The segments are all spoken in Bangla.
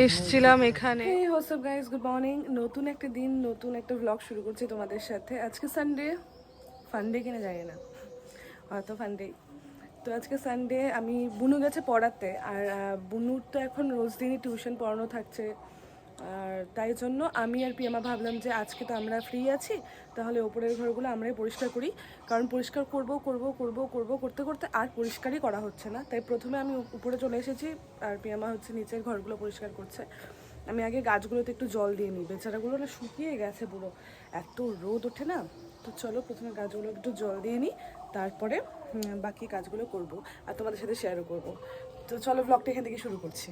এসছিলাম এখানে। হে হোয়াটসঅ্যাপ গাইস, গুড মর্নিং। নতুন একটা দিন, নতুন একটা ব্লগ শুরু করছি তোমাদের সাথে। আজকে সানডে, ফান্ডে কিনা জানি না, হয়তো ফান্ডে। তো আজকে সানডে, আমি বুনু গেছে পড়াতে, আর বুনুর তো এখন রোজ দিনই টিউশন পড়ানো থাকছে। আর তাই জন্য আমি আর পিয়ামা ভাবলাম যে আজকে তো আমরা ফ্রি আছি, তাহলে ওপরের ঘরগুলো আমরাই পরিষ্কার করি। কারণ পরিষ্কার করতে করতে আর পরিষ্কারই করা হচ্ছে না। তাই প্রথমে আমি উপরে চলে এসেছি, আর পিয়ামা হচ্ছে নিচের ঘরগুলো পরিষ্কার করছে। আমি আগে গাছগুলোতে একটু জল দিয়ে নিই, বেচারাগুলো না শুকিয়ে গেছে পুরো, এত রোদ ওঠে না। তো চলো প্রথমে গাছগুলো একটু জল দিয়ে নিই, তারপরে বাকি কাজগুলো করব আর তোমাদের সাথে শেয়ারও করব। তো চলো ব্লগটা এখান থেকে শুরু করছি।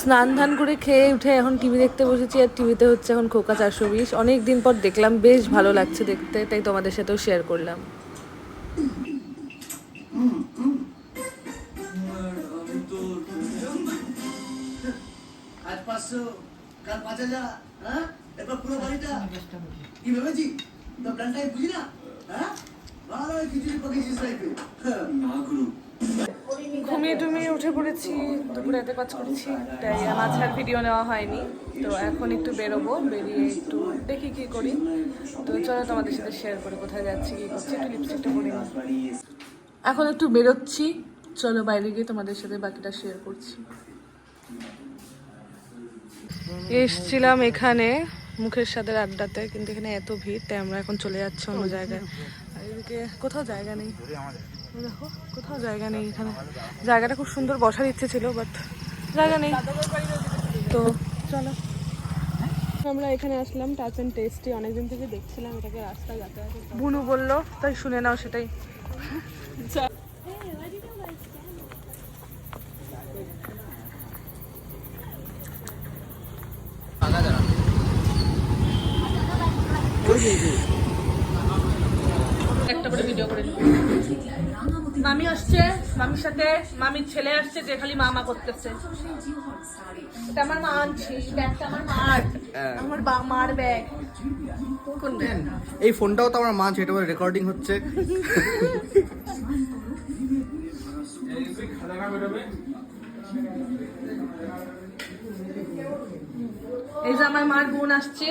স্নান ধান করে খেয়ে উঠে এখন টিভি দেখতে বসেছি, আর টিভিতে হচ্ছে এখন খোকা 420। অনেক দিন পর দেখলাম, বেশ ভালো লাগছে দেখতে, তাই তোমাদের সাথেও শেয়ার করলাম। ঘুমিয়ে টুমিয়ে উঠে পড়েছি, দুপুরে এত কাজ করেছি, তাই মাঝে আর ভিডিও নেওয়া হয়নি। তো এখন একটু বেরোবো, বেরিয়ে একটু দেখি কী করি। তো চলো তোমাদের সাথে শেয়ার করি কোথায় যাচ্ছি, কী করছি। একটু লিপস্টিকটা পরে নিই। এখন একটু বেরোচ্ছি, চলো বাইরে গিয়ে তোমাদের সাথে বাকিটা শেয়ার করছি। এসছিলাম এখানে মুখের স্বাদের আড্ডাতে, কিন্তু এখানে এত ভিড়, তাই আমরা এখন চলে যাচ্ছি অন্য জায়গায়। আর এদিকে কোথাও জায়গা নেই, দেখো কোথাও জায়গা নেই এখানে। জায়গাটা খুব সুন্দর, বসার ইচ্ছে ছিল, বাট জায়গা নেই। তো চলো, আমরা এখানে আসলাম টাচ অ্যান্ড টেস্টি। অনেকদিন থেকে দেখছিলাম এটাকে রাস্তায় যাতায়াত, বুনু বললো, তাই শুনে নাও সেটাই। একটা করে ভিডিও করে মামি আসছে, মামির সাথে মামির ছেলে আসছে, যে খালি মামা করতেছে। এটা আমার মা আনছি, ব্যাগটা আমার মার, আমার মার ব্যাগ। কোন ব্যাগ? এই ফোনটাও তো আমার মা, যেটা রেকর্ডিং হচ্ছে। এই যে আমার মার বোন আসছে।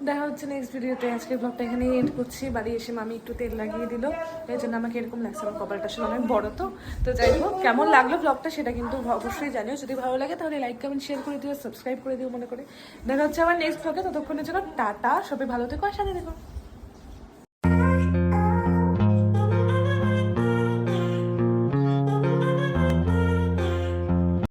দেখা হচ্ছে নেক্সট ভিডিওতে। আজকে ব্লগটা এখানে এন্ড করছি। বাড়ি এসে মামি একটু তেল লাগিয়ে দিল, এই জন্য আমাকে এরকম লাগছে। আমার কপালটা আসলে অনেক বড়। তো যাই হোক, কেমন লাগলো ব্লগটা সেটা কিন্তু অবশ্যই জানিও। যদি ভালো লাগে তাহলে লাইক কমেন্ট শেয়ার করে দিও, সাবস্ক্রাইব করে দিও মনে করে। দেখা হচ্ছে আমার নেক্সট ব্লগে। ততক্ষণের জন্য টাটা, সবাই ভালো থেকো আর সাথে দেখো।